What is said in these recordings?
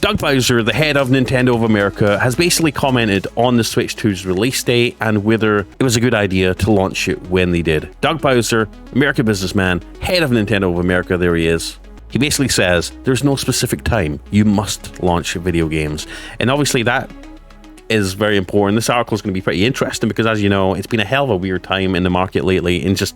Doug Bowser, the head of Nintendo of America, has basically commented on the Switch 2's release date and whether it was a good idea to launch it when they did. Doug Bowser, American businessman, head of Nintendo of America, there he is. He basically says, there's no specific time. You must launch video games. And obviously that is very important. This article is going to be pretty interesting because, as you know, it's been a hell of a weird time in the market lately in just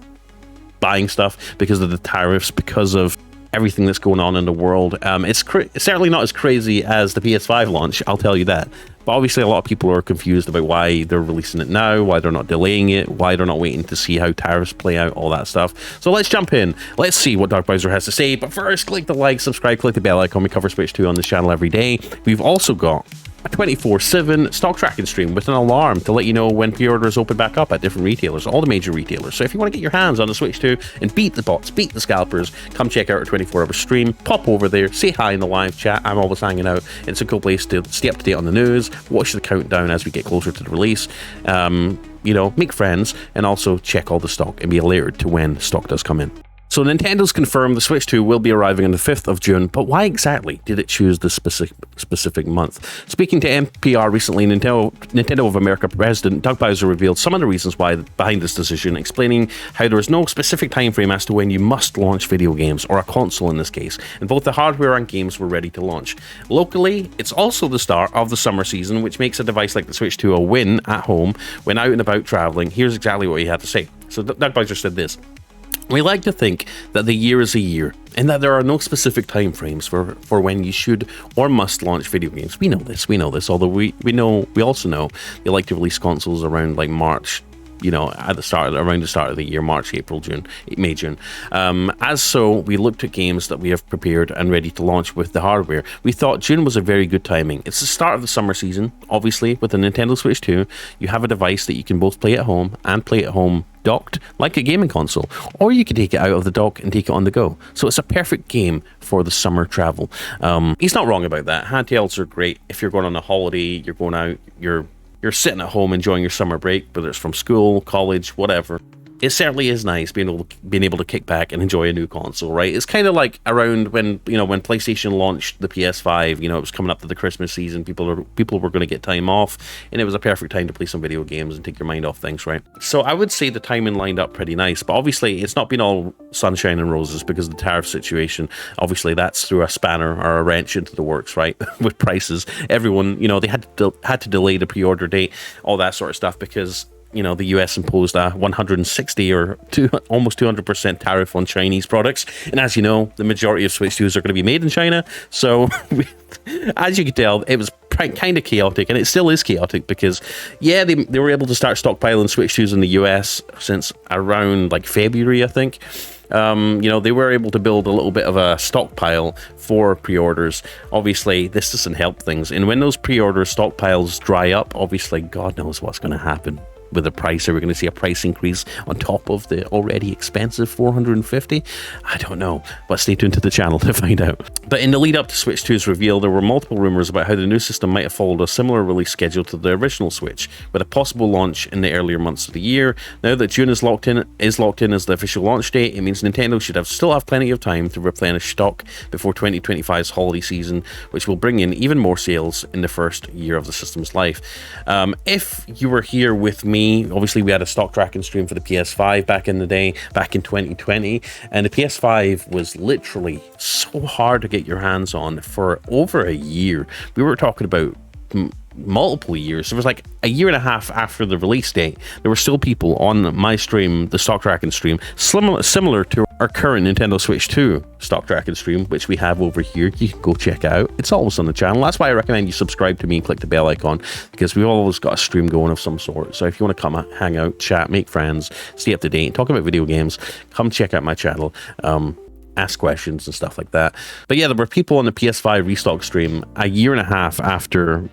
buying stuff because of the tariffs, because of everything that's going on in the world. It's certainly not as crazy as the PS5 launch, I'll tell you that. But obviously a lot of people are confused about why they're releasing it now, why they're not delaying it, why they're not waiting to see how tariffs play out, all that stuff. So let's jump in. Let's see what Doug Bowser has to say. But first, click the like, subscribe, click the bell icon. We cover Switch 2 on this channel every day. We've also got a 24/7 stock tracking stream with an alarm to let you know when pre-orders open back up at different retailers, all the major retailers. So if you want to get your hands on the Switch 2 and beat the bots, beat the scalpers, come check out our 24-hour stream, pop over there, say hi in the live chat. I'm always hanging out. It's a cool place to stay up to date on the news, watch the countdown as we get closer to the release, make friends, and also check all the stock and be alerted to when stock does come in. So Nintendo's confirmed the Switch 2 will be arriving on the 5th of June, but why exactly did it choose this specific month? Speaking to NPR recently, Nintendo of America President Doug Bowser revealed some of the reasons behind this decision, explaining how there is no specific time frame as to when you must launch video games, or a console in this case, and both the hardware and games were ready to launch. Locally, it's also the start of the summer season, which makes a device like the Switch 2 a win at home when out and about traveling. Here's exactly what he had to say. So Doug Bowser said this: "We like to think that the year is a year, and that there are no specific time frames for when you should or must launch video games. We know this, although we also know they like to release consoles around like March, around the start of the year, March, April, May, June. As so, we looked at games that we have prepared and ready to launch with the hardware. We thought June was a very good timing. It's the start of the summer season. Obviously, with the Nintendo Switch 2, you have a device that you can both play at home and play at home docked, like a gaming console, or you can take it out of the dock and take it on the go. So it's a perfect game for the summer travel." He's not wrong about that. Handhelds are great if you're going on a holiday, you're going out, you're sitting at home enjoying your summer break, whether it's from school, college, whatever. It certainly is nice being able to kick back and enjoy a new console, right? It's kind of like around when PlayStation launched the PS5. It was coming up to the Christmas season. People were going to get time off, and it was a perfect time to play some video games and take your mind off things, right? So I would say the timing lined up pretty nice, but obviously it's not been all sunshine and roses because of the tariff situation. Obviously that's threw a spanner or a wrench into the works, right? With prices, everyone, they had to delay the pre-order date, all that sort of stuff, because the US imposed a 160 or almost 200% tariff on Chinese products. And as you know, the majority of Switch 2s are going to be made in China. So as you can tell, it was kind of chaotic, and it still is chaotic because, they were able to start stockpiling Switch 2s in the US since around like February, I think. They were able to build a little bit of a stockpile for pre-orders. Obviously, this doesn't help things. And when those pre-order stockpiles dry up, obviously, God knows what's going to happen with the price. Are we going to see a price increase on top of the already expensive $450? I don't know, but stay tuned to the channel to find out. But in the lead up to Switch 2's reveal, there were multiple rumors about how the new system might have followed a similar release schedule to the original Switch, with a possible launch in the earlier months of the year. Now that June is locked in as the official launch date, it means Nintendo should still have plenty of time to replenish stock before 2025's holiday season, which will bring in even more sales in the first year of the system's life. If you were here with me, obviously we had a stock tracking stream for the PS5 back in the day, back in 2020, and the PS5 was literally so hard to get your hands on for over a year. We were talking about multiple years. It was like a year and a half after the release date. There were still people on my stream, the stock tracking stream, similar to our current Nintendo Switch 2 stock tracking stream, which we have over here. You can go check it out. It's always on the channel. That's why I recommend you subscribe to me and click the bell icon, because we've always got a stream going of some sort. So if you want to come hang out, chat, make friends, stay up to date, talk about video games, come check out my channel. Ask questions and stuff like that. But yeah, there were people on the PS5 restock stream a year and a half after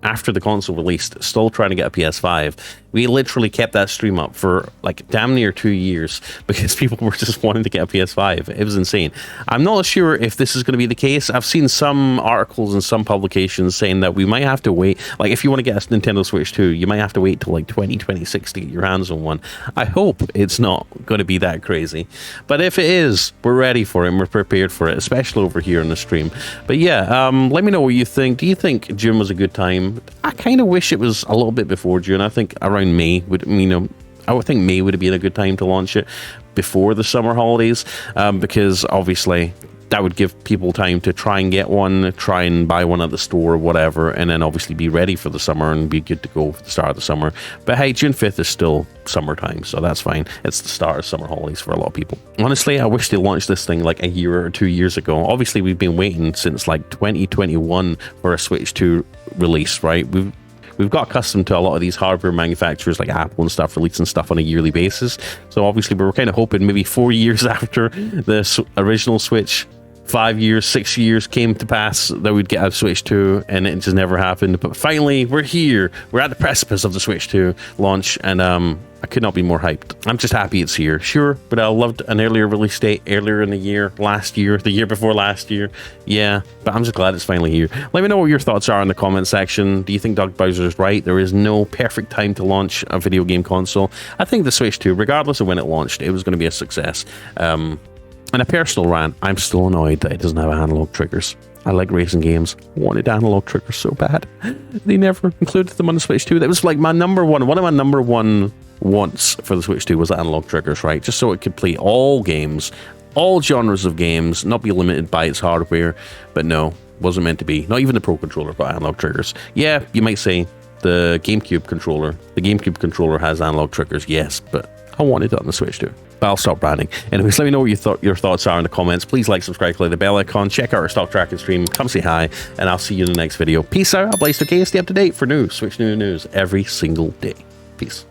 the console released, still trying to get a PS5, We literally kept that stream up for like damn near 2 years because people were just wanting to get a PS5. It was insane. I'm not sure if this is going to be the case. I've seen some articles and some publications saying that we might have to wait. Like, if you want to get a Nintendo Switch 2, you might have to wait till like 2026 to get your hands on one. I hope it's not going to be that crazy. But if it is, we're ready for it and we're prepared for it, especially over here on the stream. But yeah, let me know what you think. Do you think June was a good time? I kind of wish it was a little bit before June. I think around May would, I would think May would have been a good time to launch it before the summer holidays, because obviously that would give people time to try and get one, try and buy one at the store or whatever, and then obviously be ready for the summer and be good to go for the start of the summer. But hey, June 5th is still summertime, so that's fine. It's the start of summer holidays for a lot of people. Honestly, I wish they launched this thing like a year or 2 years ago. Obviously, we've been waiting since like 2021 for a Switch 2 release, right? We've got accustomed to a lot of these hardware manufacturers like Apple and stuff releasing stuff on a yearly basis. So obviously we were kind of hoping maybe 4 years after the original Switch, 5 years, 6 years came to pass that we'd get a Switch 2, and it just never happened. But finally, we're here. We're at the precipice of the Switch 2 launch, and I could not be more hyped. I'm just happy it's here. Sure, but I loved an earlier release date earlier in the year, last year, the year before last year. Yeah, but I'm just glad it's finally here. Let me know what your thoughts are in the comment section. Do you think Doug Bowser's right? There is no perfect time to launch a video game console. I think the Switch 2, regardless of when it launched, it was going to be a success. And a personal rant, I'm still annoyed that it doesn't have analog triggers. I like racing games. Wanted analog triggers so bad. They never included them on the Switch 2. That was like my number one. One of my number one wants for the Switch 2 was analog triggers, right? Just so it could play all games, all genres of games, not be limited by its hardware. But no, wasn't meant to be. Not even the Pro Controller got analog triggers. Yeah, you might say the GameCube controller. The GameCube controller has analog triggers, yes, but I wanted it on the Switch 2. But I'll stop branding. Anyways, let me know what your thoughts are in the comments. Please like, subscribe, click the bell icon, check out our stock tracking stream, come say hi, and I'll see you in the next video. Peace out. I'll Blaze2K, stay up to date for new Switch news every single day. Peace.